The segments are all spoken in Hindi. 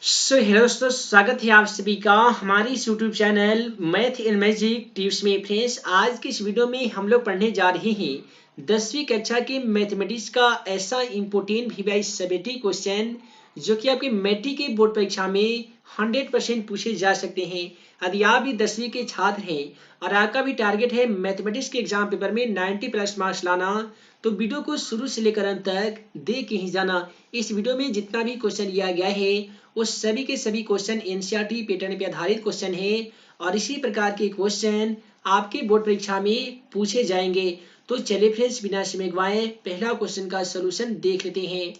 हेलो दोस्तों, स्वागत है आप सभी का हमारी इस YouTube channel math in magic tips में। फ्रेंड्स, आज की इस वीडियो में हम लोग पढ़ने जा रहे हैं 10वीं कक्षा के मैथमेटिक्स का ऐसा इम्पोर्टेंट वीवाइस सबेटी क्वेश्चन जो कि आपके मैट्रिक के बोर्ड परीक्षा में 100% पूछे जा सकते हैं। यदि आप भी 10वीं के छात्र हैं और आपका भी टारगेट है मैथमेटिक्स के एग्जाम पेपर में 90+ मार्क्स लाना, तो वीडियो को शुरू से लेकर अंत तक देख के ही जाना। इस वीडियो में जितना भी क्वेश्चन लिया गया है वो सभी के सभी क्वेश्चन एनसीईआरटी पैटर्न पे आधारित क्वेश्चन है और इसी प्रकार के क्वेश्चन आपके बोर्ड परीक्षा में पूछे जाएंगे। तो चलिए फ्रेंड्स, बिना समय गवाए पहला क्वेश्चन का सलूशन देख लेते हैं।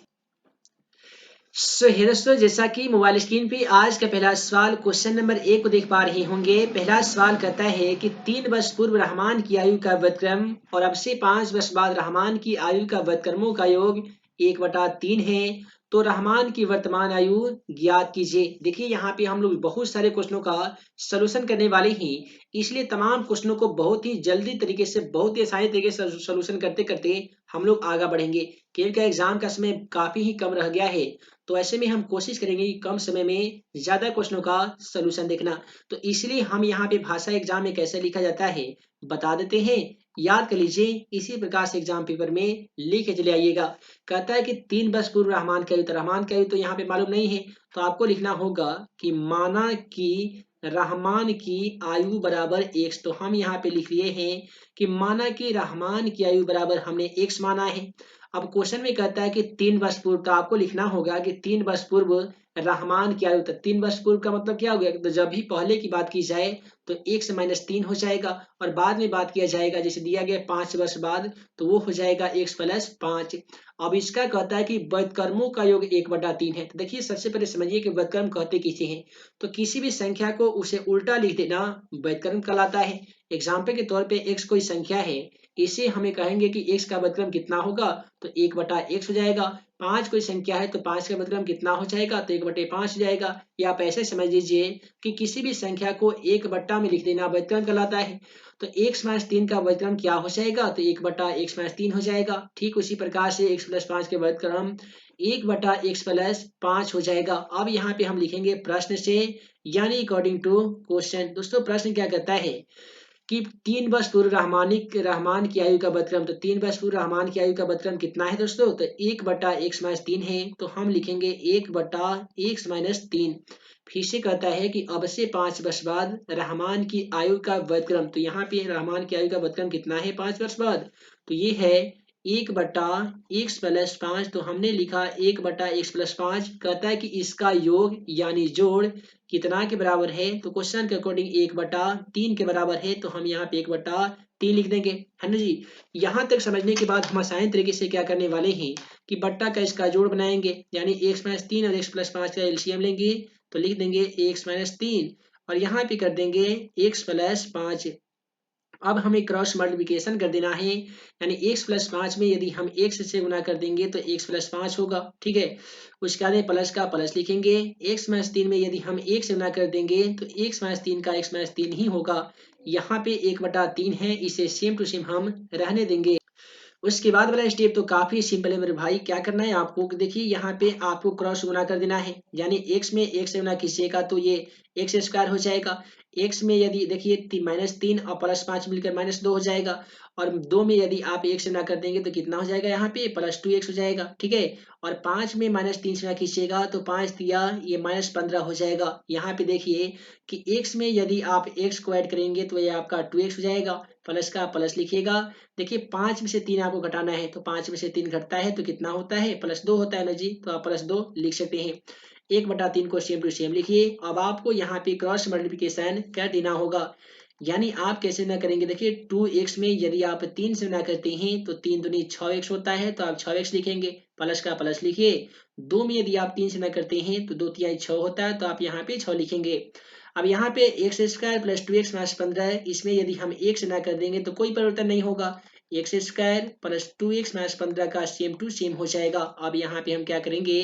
दोस्तों, जैसा कि मोबाइल स्क्रीन पे आज का पहला सवाल क्वेश्चन नंबर 1 को देख पा रहे होंगे। पहला सवाल कहता है कि 3 वर्ष पूर्व रहमान की आयु का व्यतक्रम और अब से 5 वर्ष बाद रहमान की आयु का व्यतक्रमों का योग 1/3 है, तो रहमान की वर्तमान आयु ज्ञात कीजिए। देखिए, यहाँ पे हम लोग बहुत सारे क्वेश्चनों का सलूशन करने वाले हैं, इसलिए तमाम क्वेश्चनों को बहुत ही जल्दी तरीके से, बहुत ही आसानी तरीके से सलूशन करते करते हम लोग आगे बढ़ेंगे, क्योंकि एग्जाम का समय काफी ही कम रह गया है। तो ऐसे में हम कोशिश करेंगे कि कम समय में ज्यादा क्वेश्चनों का सलूशन देखना। तो इसलिए हम यहाँ पे भाषा एग्जाम में कैसे लिखा जाता है बता देते हैं, याद कर लीजिए। इसी प्रकार से एग्जाम पेपर में लिख के चले आइएगा। कहता है कि 3 वर्ष पूर्व रहमान की आयु, तो रहमान की आयु तो यहाँ पे मालूम नहीं है, तो आपको लिखना होगा कि माना कि रहमान की आयु बराबर x। तो हम यहाँ पे लिख लिए हैं कि माना कि रहमान की आयु बराबर हमने x माना है। अब क्वेश्चन में कहता है कि 3 वर्ष पूर्व, तो आपको लिखना होगा कि 3 वर्ष पूर्व रहमान की आयु। तो 3 वर्ष पूर्व का मतलब क्या हो गया? तो जब भी पहले की बात की जाए तो 1 - 3 हो जाएगा, और बाद में बात किया जाएगा जैसे दिया गया 5 वर्ष बाद, तो वो हो जाएगा x + 5। अब इसका कहता है कि व्युत्क्रमों का योग 1/3 है। तो देखिए, सबसे पहले समझिए कि व्युत्क्रम कहते किसे हैं। तो किसी भी संख्या को उसे उल्टा लिख देना व्युत्क्रम कहलाता है। एग्जाम्पल के तौर पे x कोई संख्या है, इसे हमें कहेंगे कि x का व्युत्क्रम कितना होगा, तो 1/x हो जाएगा। 5 कोई संख्या है तो 5 का व्युत्क्रम कितना हो जाएगा, तो 1/5 हो जाएगा। या आप ऐसे समझ लीजिए कि किसी भी संख्या को 1 बट्टा में लिख देना व्युत्क्रम कहलाता है। तो x - 3 का व्युत्क्रम क्या हो जाएगा, तो 1/x - 3 हो जाएगा। ठीक उसी प्रकार से x + 5 के व्युत्क्रम 1/x + 5 हो जाएगा। अब यहाँ पे हम लिखेंगे प्रश्न से, यानी अकॉर्डिंग टू क्वेश्चन। दोस्तों, प्रश्न क्या कहता है कि 3 वर्ष पूर्व रहमान की आयु का व्युत्क्रम। तो 3 वर्ष पूर्व रहमान की आयु का व्युत्क्रम कितना है दोस्तों, तो 1/x - 3 है। तो हम लिखेंगे 1/x - 3। फिर से कहता है कि अब से 5 वर्ष बाद रहमान की आयु का व्युत्क्रम। तो यहाँ पे रहमान की आयु का व्युत्क्रम कितना है 5 वर्ष बाद, तो ये है 1/x + 5। तो हमने लिखा 1/x + 5। कहता है कि इसका योग यानी जोड़ कितना के बराबर है, तो क्वेश्चन के अकॉर्डिंग 1/3 के बराबर है। तो हम यहाँ पे 1/3 लिख देंगे, है ना जी। यहाँ तक समझने के बाद हम आसान तरीके से क्या करने वाले हैं कि बट्टा का इसका जोड़ बनाएंगे, यानी x - 3 और x + 5 का एलसीएम लेंगे। तो लिख देंगे x - 3 और यहाँ पे कर देंगे x + 5। अब हमें क्रॉस मल्टीप्लिकेशन कर देना है, यानी x + 5 में यदि हम x से गुना कर देंगे तो x + 5 होगा। ठीक है, उसके बाद प्लस का प्लस लिखेंगे। x - 3 में यदि हम 1 से गुना कर देंगे तो x - 3 का x - 3 ही होगा। यहाँ पे 1/3 है, इसे सेम टू सेम हम रहने देंगे। उसके बाद वाला स्टेप तो काफी सिंपल है मेरे भाई। क्या करना है आपको, देखिए यहाँ पे आपको क्रॉस गुना कर देना है, यानी x में 1 से गुना कीजिएगा तो ये x² हो जाएगा। x में यदि देखिए -3 और +5 मिलकर -2 हो जाएगा, और 2 में यदि आप 1 से गुना कर देंगे तो कितना हो जाएगा, यहाँ पे +2x हो जाएगा। ठीक है, और 5 में -3 से गुना कीजिएगा तो 5 दिया ये -15 हो जाएगा। यहाँ पे देखिए कि x में यदि आप x को ऐड करेंगे तो ये आपका 2x हो जाएगा। प्लस का प्लस लिखिएगा। देखिए 5 में से 3 आपको घटाना है, तो 5 में से 3 घटता है तो कितना होता है, +2 होता है ना जी। तो आप +2 लिख सकते हैं। 1/3 को सेम टू सेम लिखिए। अब आपको यहाँ पे क्रॉस मल्टीप्लिकेशन कर देना होगा, यानी आप कैसे ना करेंगे, देखिए 2x में यदि आप 3 से ना करते हैं तो 3 दूनी 6x होता है, तो आप 6x लिखेंगे। प्लस का प्लस लिखिए। 2 में यदि आप 3 से ना करते हैं तो 2 तिहाई 6 होता है, तो आप यहाँ पे 6 लिखेंगे। अब यहाँ पे x² + 2x - 15, इसमें यदि हम 1 से ना कर देंगे तो कोई परिवर्तन नहीं होगा। x² + 2x - 15 का सेम टू सेम हो जाएगा। अब यहाँ पे हम क्या करेंगे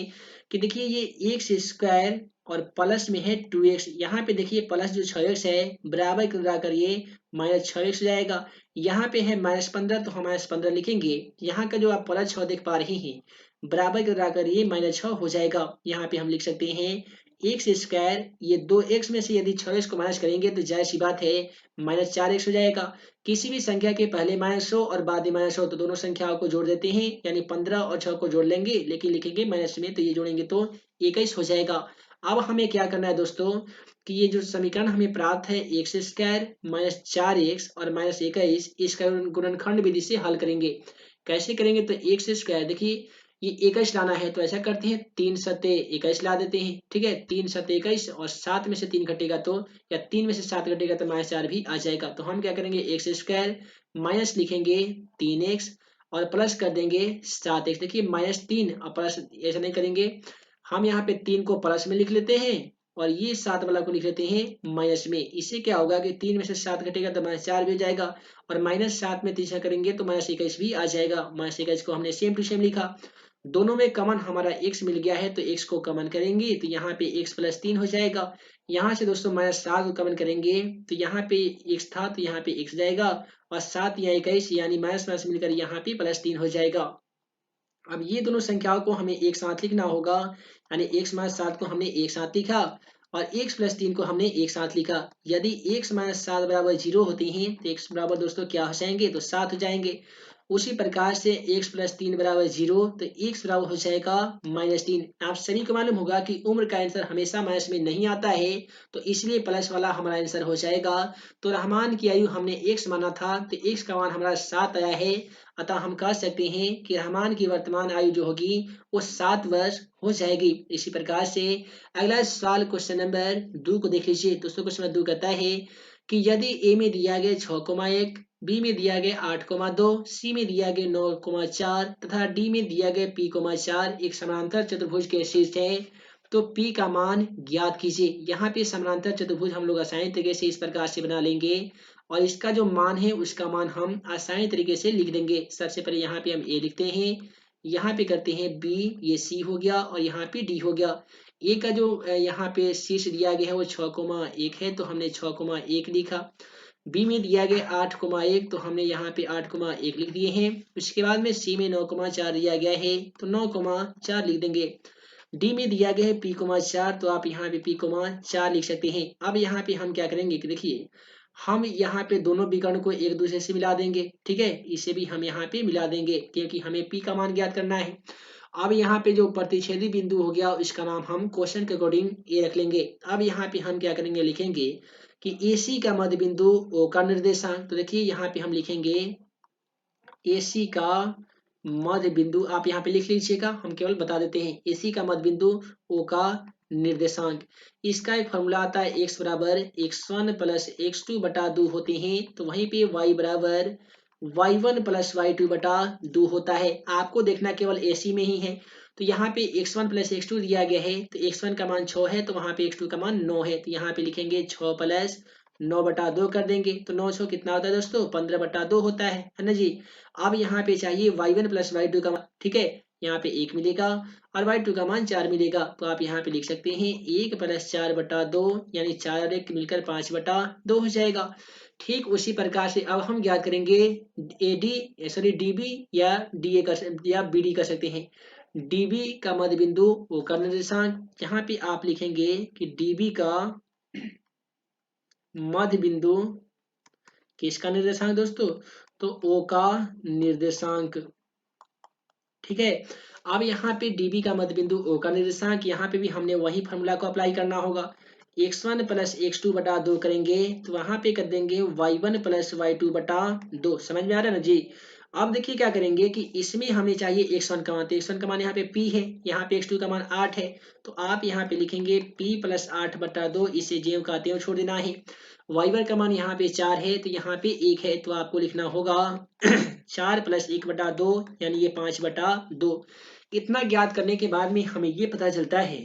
कि देखिए ये x² और प्लस में है 2x, यहाँ पे देखिए प्लस जो 6x है बराबर करा कर ये -6x हो जाएगा। यहाँ पे है -15, तो हम -15 लिखेंगे। यहाँ का जो आप +6 देख पा रहे हैं बराबर करा कर ये -6 हो जाएगा। यहाँ पे हम लिख सकते हैं एक्स स्क्वायर, ये 2x में से यदि 6x को माइनस करेंगे तो जाहिर सी बात है -4x हो जाएगा। किसी भी संख्या के पहले माइनस हो और बाद में माइनस हो तो दोनों संख्याओं को जोड़ देते हैं, यानी 15 और 6 को जोड़ लेंगे, लेकिन लिखेंगे माइनस में, तो ये जोड़ेंगे तो 21 हो जाएगा। अब हमें क्या करना है दोस्तों कि ये जो समीकरण हमें प्राप्त है एक्स स्क्वायर -4x और -21, इसका गुणनखंड विधि से हल करेंगे। कैसे करेंगे, तो एक्स स्क्वायर देखिए ये 21 लाना है तो ऐसा करते हैं 3 सत्ते 21 ला देते हैं, ठीक है। 3 सत्ते 21 और 7 में से 3 घटेगा तो, या 3 में से 7 घटेगा तो -4 भी आ जाएगा। तो हम क्या करेंगे एक्स स्क्वायर माइनस लिखेंगे 3x और प्लस कर देंगे 7x। देखिए -3 और प्लस ऐसा नहीं करेंगे, हम यहाँ पे 3 को प्लस में लिख लेते हैं और ये 7 वाला को लिख लेते हैं माइनस में। इससे क्या होगा कि 3 में से 7 घटेगा तो -4 भी हो जाएगा और -7 में 3 करेंगे तो -21 भी आ जाएगा। -21 को हमने सेम टू सेम लिखा। दोनों में कॉमन हमारा x मिल गया है तो x को कॉमन करेंगे तो यहाँ पे x + 3 हो जाएगा। यहाँ से दोस्तों -7 को कॉमन करेंगे तो यहाँ पे x था तो यहाँ पे x जाएगा और 7 या 21 यानी माइनस माइनस मिलकर यहाँ पे +3 हो जाएगा। अब ये दोनों संख्याओं को हमें एक साथ लिखना होगा, यानी x - 7 को हमने एक साथ लिखा और x + 3 को हमने एक साथ लिखा। यदि x - 7 बराबर 0 होती हैं तो x बराबर दोस्तों क्या हो जाएंगे, तो 7 हो जाएंगे। उसी प्रकार से x + 3 बराबर 0 तो x बराबर हो जाएगा -3। आप सभी को मालूम होगा कि उम्र का आंसर हमेशा माइनस में नहीं आता है, तो इसलिए प्लस वाला हमारा आंसर हो जाएगा। तो रहमान की आयु हमने x माना था तो x का मान हमारा 7 आया है, अतः हम कह सकते हैं कि रहमान की वर्तमान आयु जो होगी वो 7 वर्ष हो जाएगी। इसी प्रकार से अगला सवाल क्वेश्चन नंबर 2 को देख लीजिए। दोस्तों क्वेश्चन नंबर 2 कहता है कि यदि ए में दिया गया 6,1, बी में दिया गया 8,2, सी में दिया गया 9,4 तथा डी में दिया गया p,4 एक समानांतर चतुर्भुज के शीर्ष है तो p का मान ज्ञात कीजिए। यहाँ पे समानांतर चतुर्भुज हम लोग आसानी तरीके से इस प्रकार से बना लेंगे और इसका जो मान है उसका मान हम आसानी तरीके से लिख देंगे। सबसे पहले यहाँ पे हम a लिखते हैं, यहाँ पे करते हैं b, ये c हो गया और यहाँ पे d हो गया। a का जो यहाँ पे शीर्ष दिया गया है वो 6,1 है तो हमने 6,1 लिखा। b में दिया गया 8,1 तो हमने यहाँ पे 8,1 लिख दिए हैं। उसके बाद में c में 9,4 दिया गया है तो 9,4 लिख देंगे। डी में दिया गया है p,4 तो आप यहाँ पे p,4 लिख सकते हैं। अब यहाँ पे हम क्या करेंगे कि देखिए हम यहाँ पे दोनों विकर्ण को एक दूसरे से मिला देंगे, ठीक है। इसे भी हम यहाँ पे मिला देंगे क्योंकि हमें p का मान ज्ञात करना है। अब यहाँ पे जो प्रतिच्छेदी बिंदु हो गया इसका नाम हम क्वेश्चन के अकॉर्डिंग ए रख लेंगे। अब यहाँ पे हम क्या करेंगे, लिखेंगे कि AC का मध्य बिंदु O का निर्देशांक। तो देखिए यहाँ पे हम लिखेंगे AC का मध्य बिंदु, आप यहाँ पे लिख लीजिएगा, हम केवल बता देते हैं AC का मध्य बिंदु O का निर्देशांक। इसका एक फॉर्मूला आता है x बराबर x1 + x2 बटा 2 होते हैं तो वहीं पे y बराबर y1 + y2 बटा 2 होता है। आपको देखना केवल AC में ही है। तो यहाँ पे x1 + x2 दिया गया है तो x1 का मान 6 है तो वहाँ पे x2 का मान 9 है तो यहाँ पे लिखेंगे 6 + 9 बटा 2 कर देंगे तो 9 6 कितना होता है दोस्तों, 15 बटा 2 होता है ना जी। अब यहाँ पे चाहिए y1 + y2 का मान, ठीक है। यहाँ पे 1 मिलेगा और y2 का मान 4 मिलेगा तो आप यहाँ पे लिख सकते हैं 1 + 4 बटा 2 यानी 4 और 1 मिलकर 5 बटा 2 हो जाएगा। ठीक उसी प्रकार से अब हम ज्ञात करेंगे DB या DA या BD कर सकते हैं। DB का मध्य बिंदु O का निर्देशांक, यहाँ पे आप लिखेंगे कि DB का मध्य बिंदु किसका निर्देशांक दोस्तों, तो O का निर्देशांक, ठीक है। अब यहाँ पे DB का मध्य बिंदु O का निर्देशांक, यहाँ पे भी हमने वही फॉर्मूला को अप्लाई करना होगा। x1 + x2 बटा 2 करेंगे तो वहां पे कर देंगे y1 + y2 बटा 2। समझ में आ रहा है ना जी। अब देखिए क्या करेंगे कि इसमें हमें चाहिए x1 का मान, तो x1 का मान यहाँ पे p है, यहाँ पे x2 का मान 8 है तो आप यहाँ पे लिखेंगे p + 8 बटा 2, इसे ज्यों का त्यों छोड़ देना है। y1 का मान यहाँ पे 4 है तो यहाँ पे 1 है तो आपको लिखना होगा 4 + 1 बटा 2 यानी ये 5 बटा 2। इतना ज्ञात करने के बाद में हमें ये पता चलता है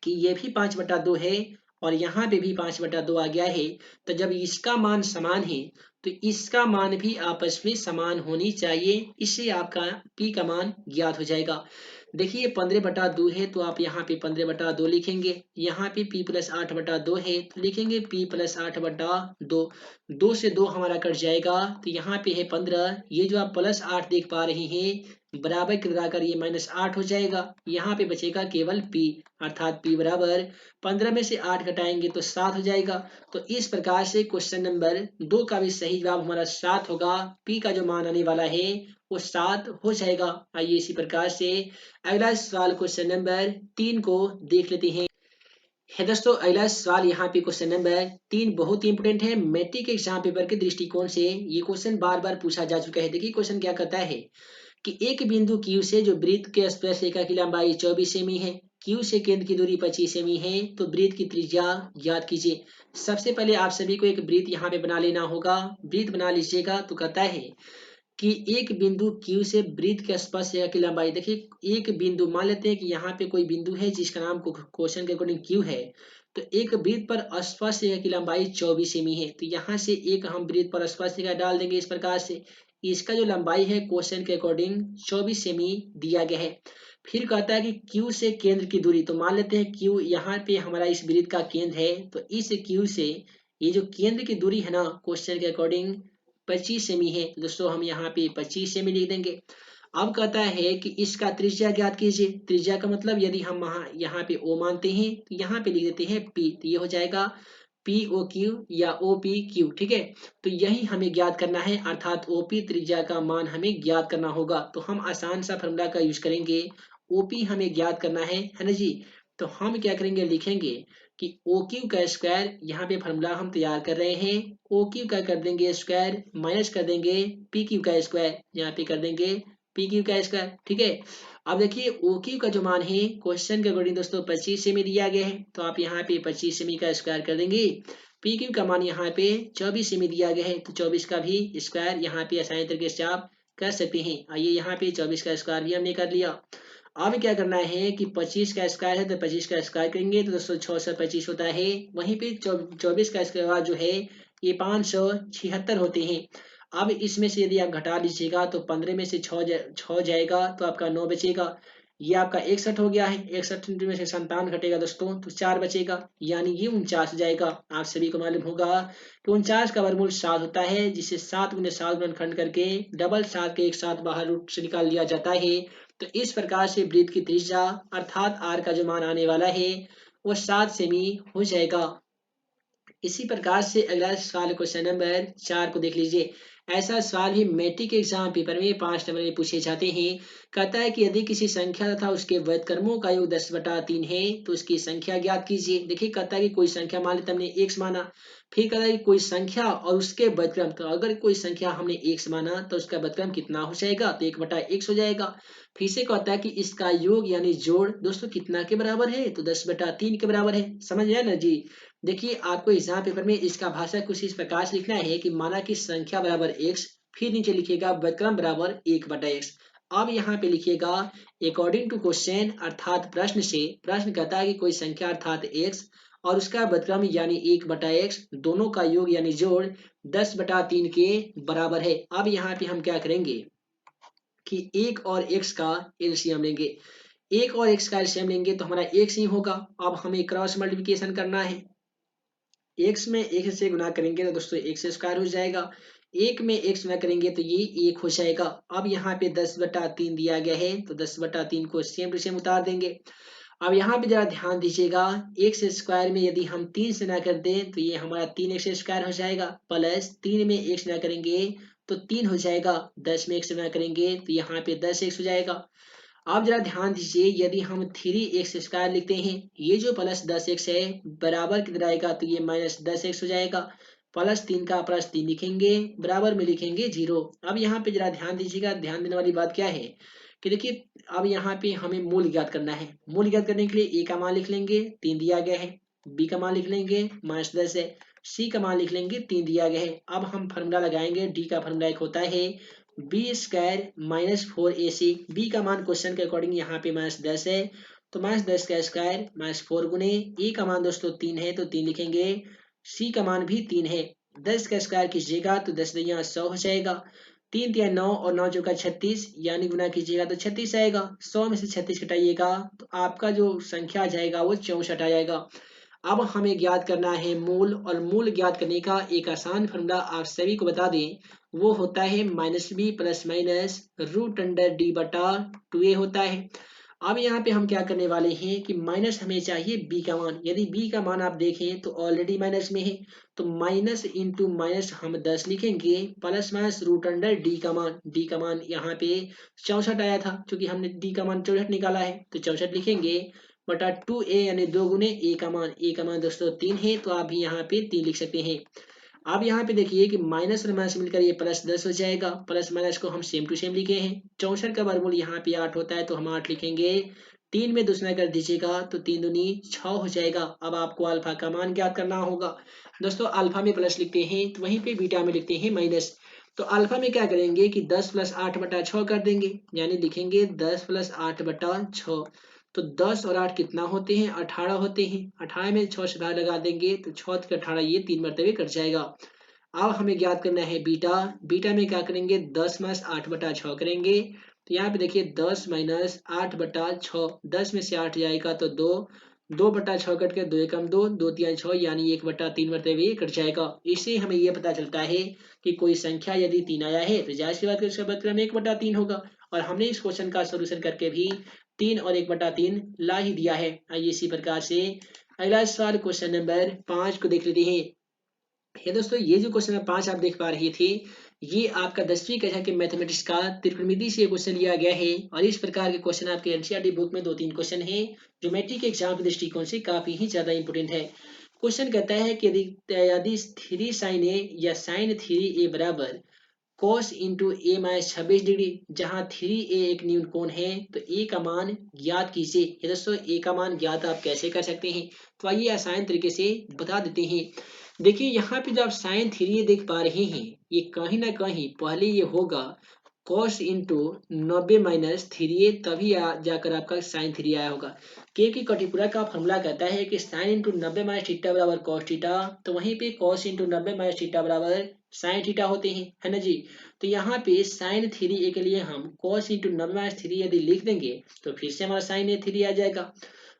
कि ये भी 5 बटा 2 है और यहाँ पे भी 5 बटा 2 आ गया है। तो जब इसका मान समान है तो इसका मान भी आपस में समान होनी चाहिए, इससे आपका p का मान ज्ञात हो जाएगा। देखिए 15/2 है तो आप यहाँ पे 15/2 लिखेंगे। यहाँ पे p प्लस 8/2 है तो लिखेंगे p प्लस 8/2। 2 से 2 हमारा कट जाएगा तो यहाँ पे है 15। ये जो आप प्लस 8 देख पा रहे हैं बराबर के लगाकर ये -8 हो जाएगा। यहाँ पे बचेगा केवल p, अर्थात p बराबर 15 में से 8 घटाएंगे तो 7 हो जाएगा। तो इस प्रकार से क्वेश्चन नंबर 2 का भी सही जवाब हमारा 7 होगा। p का जो मान आने वाला है वो 7 हो जाएगा। आइए इसी प्रकार से अगला सवाल क्वेश्चन नंबर 3 को देख लेते हैं। है दोस्तों, अगला सवाल यहाँ पे क्वेश्चन नंबर 3 बहुत ही इंपोर्टेंट है। मैट्रिक एग्जाम पेपर के दृष्टिकोण से ये क्वेश्चन बार बार पूछा जा चुका है। देखिए क्वेश्चन क्या कहता है कि एक बिंदु Q से जो वृत्त के स्पर्श रेखा की लंबाई 24 सेमी है, Q से केंद्र की दूरी 25 सेमी है, तो वृत्त की त्रिज्या ज्ञात कीजिए। सबसे पहले आप सभी को एक वृत्त यहाँ पे बना लेना होगा। वृत्त बना लीजिएगा तो कहता है कि एक बिंदु Q से वृत्त के स्पर्श रेखा की लंबाई। देखिए एक बिंदु मान लेते हैं कि यहाँ पे कोई बिंदु है जिसका नाम क्वेश्चन के अकॉर्डिंग Q है। तो एक वृत्त पर स्पर्श रेखा की लंबाई 24 सेमी है। तो यहाँ से एक हम वृत्त पर स्पर्श रेखा डाल देंगे इस प्रकार से। इसका जो लंबाई है क्वेश्चन के अकॉर्डिंग 24 सेमी दिया गया है। फिर कहता है कि Q से केंद्र की दूरी। तो मान लेते हैं Q यहाँ पे हमारा इस वृत्त का केंद्र है। तो इस Q से ये जो केंद्र की दूरी है ना क्वेश्चन के अकॉर्डिंग 25 सेमी है। तो दोस्तों हम यहाँ पे 25 सेमी लिख देंगे। अब कहता है कि इसका त्रिज्या ज्ञात कीजिए। त्रिज्या का मतलब यदि हम यहाँ पे O मानते हैं तो यहाँ पे लिख देते हैं P। तो ये हो जाएगा POQ या OPQ। ठीक है, तो यही हमें ज्ञात करना है, अर्थात OP त्रिज्या का मान हमें ज्ञात करना होगा। तो हम आसान सा फॉर्मूला का यूज करेंगे। OP हमें ज्ञात करना है ना जी। तो हम क्या करेंगे, लिखेंगे कि OQ का स्क्वायर, यहाँ पे फॉर्मूला हम तैयार कर रहे हैं। OQ का कर देंगे स्क्वायर माइनस कर देंगे PQ का स्क्वायर, यहाँ पे कर देंगे PQ का स्क्वायर। ठीक है, अब देखिए OQ का जो मान है क्वेश्चन के अकॉर्डिंग दोस्तों 25 सेमी दिया गया है। तो आप यहाँ पे 25 सेमी का स्क्वायर कर देंगे। PQ का मान यहाँ पे 24 सेमी दिया गया है। तो 24 का भी स्क्वायर यहाँ पे आसानी तरीके से आप कर सकते हैं। आइए यहाँ पे 24 का स्क्वायर भी हमने कर लिया। अब क्या करना है कि 25 का स्क्वायर है तो 25 का स्क्वायर करेंगे तो दोस्तों 6 से 25 होता है। वहीं पे 24 का स्क्वायर जो है ये 576 होते हैं। अब इसमें से यदि आप घटा लीजिएगा तो 15 में से 6 जाएगा तो आपका 9 बचेगा। ये आपका 61 हो गया है। 61 में से 57 घटेगा दोस्तों तो 4 बचेगा, यानी ये 49 जाएगा। आप सभी को मालूम होगा कि 49 का वर्गमूल 7 होता है, जिसे 7 गुने 7 गुणनखंड करके डबल 7 के एक साथ बाहर रूट से निकाल लिया जाता है। तो इस प्रकार से वृत्त की त्रिज्या अर्थात r का जो मान आने वाला है वो 7 सेमी हो जाएगा। इसी प्रकार से अगला सवाल क्वेश्चन नंबर 4 को देख लीजिए। ऐसा सवाल भी मैट्रिक एग्जाम पेपर में 5 नंबर में पूछे जाते हैं। कहता है कि यदि किसी संख्या तथा उसके व्युत्क्रमों का योग 10/3 है तो उसकी संख्या ज्ञात कीजिए। देखिए कहता है कि कोई संख्या मान लेते हमने x माना, फिर कहता है कि कोई संख्या और उसके व्युत्क्रम। तो अगर कोई संख्या हमने x माना तो उसका व्युत्क्रम कितना हो जाएगा, तो 1/x हो जाएगा। फिर से कहता है कि इसका योग यानी जोड़ दोस्तों कितना के बराबर है, तो 10/3 के बराबर है। समझ आया ना जी। देखिए आपको एग्जाम पेपर में इसका भाषा कुछ इस प्रकार से लिखना है कि माना कि संख्या बराबर x, फिर नीचे लिखिएगा व्युत्क्रम बराबर 1/x। अब यहाँ पे लिखिएगा अकॉर्डिंग टू क्वेश्चन, अर्थात प्रश्न से। प्रश्न कहता है कि कोई संख्या अर्थात x और उसका व्युत्क्रम यानी 1/x दोनों का योग यानी जोड़ 10/3 के बराबर है। अब यहाँ पे हम क्या करेंगे कि 1 और x का एलसीएम लेंगे। 1 और x का एलसीएम लेंगे तो हमारा x ही होगा। अब हमें क्रॉस मल्टीप्लिकेशन करना है। x में 1 से गुना करेंगे तो दोस्तों x स्क्वायर हो जाएगा। 1 में x गुना करेंगे तो ये 1 हो जाएगा। अब यहाँ पे 10/3 दिया गया है तो 10/3 को सेम टू सेम उतार देंगे। अब यहाँ पे जरा ध्यान दीजिएगा, x स्क्वायर में यदि हम 3 से ना कर दें तो ये हमारा 3x स्क्वायर हो जाएगा, प्लस 3 में x ना करेंगे तो 3 हो जाएगा। 10 में x ना करेंगे तो यहाँ पे 10x हो जाएगा। आप जरा ध्यान दीजिए, यदि हम 3x स्क्वायर लिखते हैं, ये जो प्लस 10x है बराबर किधर आएगा, तो ये -10x हो जाएगा। प्लस 3 का प्लस 3 लिखेंगे, बराबर में लिखेंगे 0। अब यहाँ पे जरा ध्यान दीजिएगा, ध्यान देने वाली बात क्या है कि देखिए अब यहाँ पे हमें मूल ज्ञात करना है। मूल ज्ञात करने के लिए a का मान लिख लेंगे, 3 दिया गया है। b का मान लिख लेंगे, -10 है। c का मान लिख लेंगे, 3 दिया गया है। अब हम फॉर्मूला लगाएंगे। d का फॉर्मूला एक होता है b² - 4ac। b का मान क्वेश्चन के अकॉर्डिंग यहाँ पे -10 है तो -10 का स्क्वायर -4 गुने a का मान दोस्तों 3 है तो 3 लिखेंगे। c का मान भी 3 है। 10 का स्क्वायर कीजिएगा तो 10 दूनी 100 हो जाएगा। 3 तिया 9 और 9 चौका 36 यानी गुना कीजिएगा तो 36 आएगा। 100 में से 36 घटाइएगा तो आपका जो संख्या आ जाएगा वो 64 आ जाएगा। अब हमें ज्ञात करना है मूल, और मूल ज्ञात करने का एक आसान फॉर्मूला आप सभी को बता दें, वो होता है -b प्लस माइनस √d बटा 2a होता है। अब यहाँ पे हम क्या करने वाले हैं कि माइनस हमें चाहिए b का मान। यदि b का मान आप देखें तो ऑलरेडी माइनस में है, तो माइनस इंटू माइनस हम 10 लिखेंगे, प्लस माइनस √d का मान, d का मान यहाँ पे 64 आया था, क्योंकि हमने d का मान 64 निकाला है तो 64 लिखेंगे बटा 2a यानी 2 गुने a का मान। a का मान दोस्तों 3 है, तो आप भी यहाँ पे 3 लिख सकते हैं। अब यहाँ पे देखिए कि माइनस और माइनस मिलकर ये +10 हो जाएगा। प्लस माइनस को हम सेम टू सेम लिखे हैं। 64 का वर्गमूल यहाँ पे 8 होता है, तो हम 8 लिखेंगे। 3 में दूसरा कर दीजिएगा तो 3 दूनी 6 हो जाएगा। अब आपको अल्फा का मान ज्ञात करना होगा। दोस्तों अल्फा में प्लस लिखते हैं तो वहीं पे बीटा में लिखते हैं माइनस। तो अल्फा में क्या करेंगे कि 10 + 8 बटा 6 कर देंगे, यानी लिखेंगे 10 + 8 बटा 6। तो 10 और 8 कितना होते हैं? 18 होते हैं। 18 में 6 से भाग लगा देंगे तो 6 के 18, ये 3 मरतबे कट जाएगा। अब हमें ज्ञात करना है बीटा। बीटा में क्या करेंगे? 10 - 8 बटा 6 करेंगे। तो यहाँ पे देखिए 10 - 8 बटा 6, 10 में से 8 जाएगा तो 2, 2 बटा 6 कट के 2 एकम 2, 2 तिया 6 यानी 1 बटा 3 मरतबे कट जाएगा। इससे हमें यह पता चलता है कि कोई संख्या यदि 3 आया है तो जाहिर सी बात है उसका बदक्रम 1 बटा 3 होगा। और हमने इस क्वेश्चन का सोल्यूशन करके भी 3 और 1 बटा 3 ला ही दिया है। आइए इसी प्रकार से अगला सवाल क्वेश्चन नंबर 5 को देख लेते हैं। ये दोस्तों ये जो क्वेश्चन नंबर 5 आप देख पा रहे थे, ये आपका 10वीं कक्षा के मैथमेटिक्स का त्रिकोणमिति से क्वेश्चन लिया गया है। और इस प्रकार के क्वेश्चन आपके एनसीईआरटी बुक में 2-3 क्वेश्चन हैं जो मैट्रिक के एग्जाम के दृष्टिकोण से काफी ही ज्यादा इंपोर्टेंट है। क्वेश्चन कहता है कि यदि 3 sin a या sin 3a बराबर cos इंटू ए माइनस 26 डिग्री, जहां 3a एक न्यून कोण है, तो a का मान ज्ञात कीजिए। ये दोस्तों a का मान ज्ञात आप कैसे कर सकते हैं, तो आइए आसान तरीके से बता देते हैं। देखिए यहाँ पे जो आप साइन 3a देख पा रहे हैं, ये कहीं ना कहीं पहले ये होगा cos इंटू 90 माइनस 3a, तभी जाकर आपका साइन 3 आया होगा। क्योंकि कटिपुरा का फॉर्मूला कहता है कि साइन इंटू 90 माइनस थीटा बराबर कॉस थीटा, तो वहीं पे cos इंटू 90 माइनस थीटा बराबर साइन थीटा होते हैं, है ना जी। तो यहाँ पे साइन 3a के लिए हम cos इंटू 90 माइनस 3 यदि लिख देंगे तो फिर से हमारा साइन 3 आ जाएगा।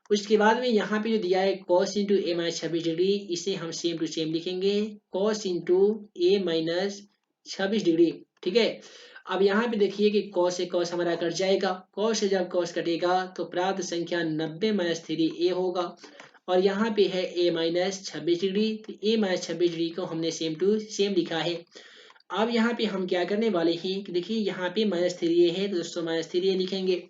उसके बाद में यहाँ पे जो दिया है cos इंटू ए माइनस 26 डिग्री, इसे हम सेम टू सेम लिखेंगे cos इंटू ए माइनस 26 डिग्री। ठीक है। अब यहाँ पे देखिए कि cos से cos हमारा कट जाएगा। cos से जब cos कटेगा तो प्राप्त संख्या 90 माइनस 3a होगा। और यहाँ पे है a माइनस 26 डिग्री, तो a माइनस 26 डिग्री को हमने सेम टू सेम लिखा है। अब यहाँ पे हम क्या करने वाले हैं कि देखिए यहाँ पे -3a है, तो दोस्तों -3a लिखेंगे।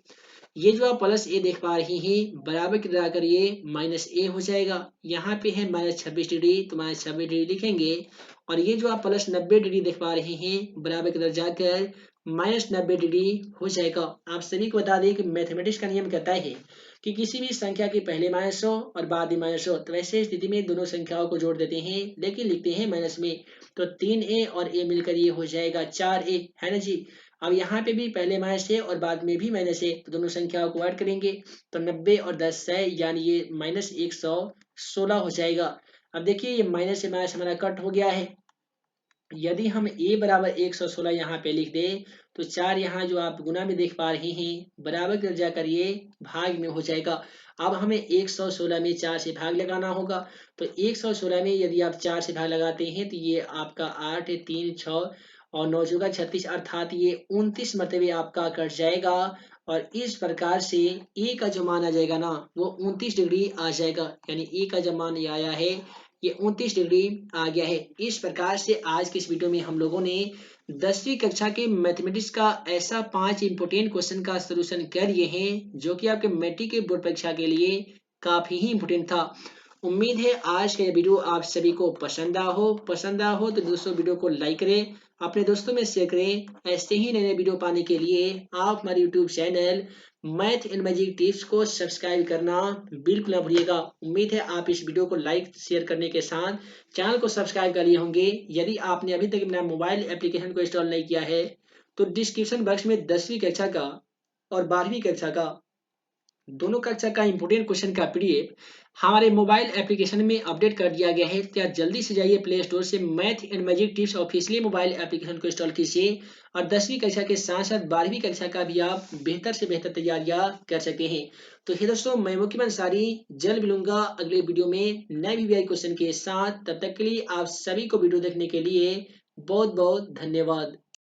ये जो आप प्लस ए देख पा रहे हैं, बराबर की लगाकर ये -a हो जाएगा। यहाँ पे है -26 डिग्री, तो -26 डिग्री लिखेंगे। और ये जो आप प्लस 90 डिग्री देख पा रहे हैं, बराबर की तरफ जाकर -90 डिग्री हो जाएगा। आप सभी को बता दें कि मैथमेटिक्स का नियम कहता है कि किसी भी संख्या के पहले माइनस हो और बाद में माइनस हो, तो वैसे स्थिति में दोनों संख्याओं को जोड़ देते हैं, लेकिन लिखते हैं माइनस में। तो 3a और a मिलकर ये हो जाएगा 4a, है ना जी। अब यहाँ पे भी पहले माइनस है और बाद में भी माइनस है, तो दोनों संख्याओं को ऐड करेंगे तो 90 और 10 है, यानी ये -116 हो जाएगा। अब देखिए ये माइनस से माइनस हमारा कट हो गया है। यदि हम a बराबर 116 यहाँ पे लिख दें तो 4 यहाँ जो आप गुना में देख पा रहे हैं, बराबर कर जाकर ये भाग में हो जाएगा। अब हमें 116 में 4 से भाग लगाना होगा। तो 116 में यदि आप 4 से भाग लगाते हैं तो ये आपका 8, 3, 6 और 9 चौका 36, अर्थात ये 29 मरतबे आपका कट जाएगा। और इस प्रकार से a का जो मान आ जाएगा ना, वो 29 डिग्री आ जाएगा। यानी a का जो मान ये आया है, ये 29 डिग्री आ गया है। इस प्रकार से आज के इस वीडियो में हम लोगों ने 10वीं कक्षा के मैथमेटिक्स का ऐसा 5 इंपोर्टेंट क्वेश्चन का सलूशन कर लिए हैं जो कि आपके मैट्रिक के बोर्ड परीक्षा के लिए काफी ही इंपोर्टेंट था। उम्मीद है आज का ये वीडियो आप सभी को पसंद आ हो तो दोस्तों वीडियो को लाइक करें, अपने दोस्तों में शेयर करें। ऐसे ही नए नए वीडियो पाने के लिए आप हमारे YouTube channel math and magic tips को सब्सक्राइब करना बिल्कुल ना भूलिएगा। उम्मीद है आप इस वीडियो को लाइक शेयर करने के साथ चैनल को सब्सक्राइब कर लिए होंगे। यदि आपने अभी तक मेरा मोबाइल एप्लीकेशन को इंस्टॉल नहीं किया है तो डिस्क्रिप्शन बॉक्स में 10वीं कक्षा का और 12वीं कक्षा का दोनों कक्षा का इंपोर्टेंट क्वेश्चन का पीडीएफ हमारे मोबाइल एप्लीकेशन में अपडेट कर दिया गया है। क्या जल्दी से जाइए प्ले स्टोर से math and magic tips officially mobile application को इंस्टॉल कीजिए और 10वीं कक्षा के साथ साथ 12वीं कक्षा का भी आप बेहतर से बेहतर तैयारियां कर सकते हैं। तो हे दोस्तों, मैं मुकीम अंसारी जल्द मिलूंगा अगले वीडियो में नए वीवीआई क्वेश्चन के साथ। तब तक के लिए आप सभी को वीडियो देखने के लिए बहुत बहुत धन्यवाद।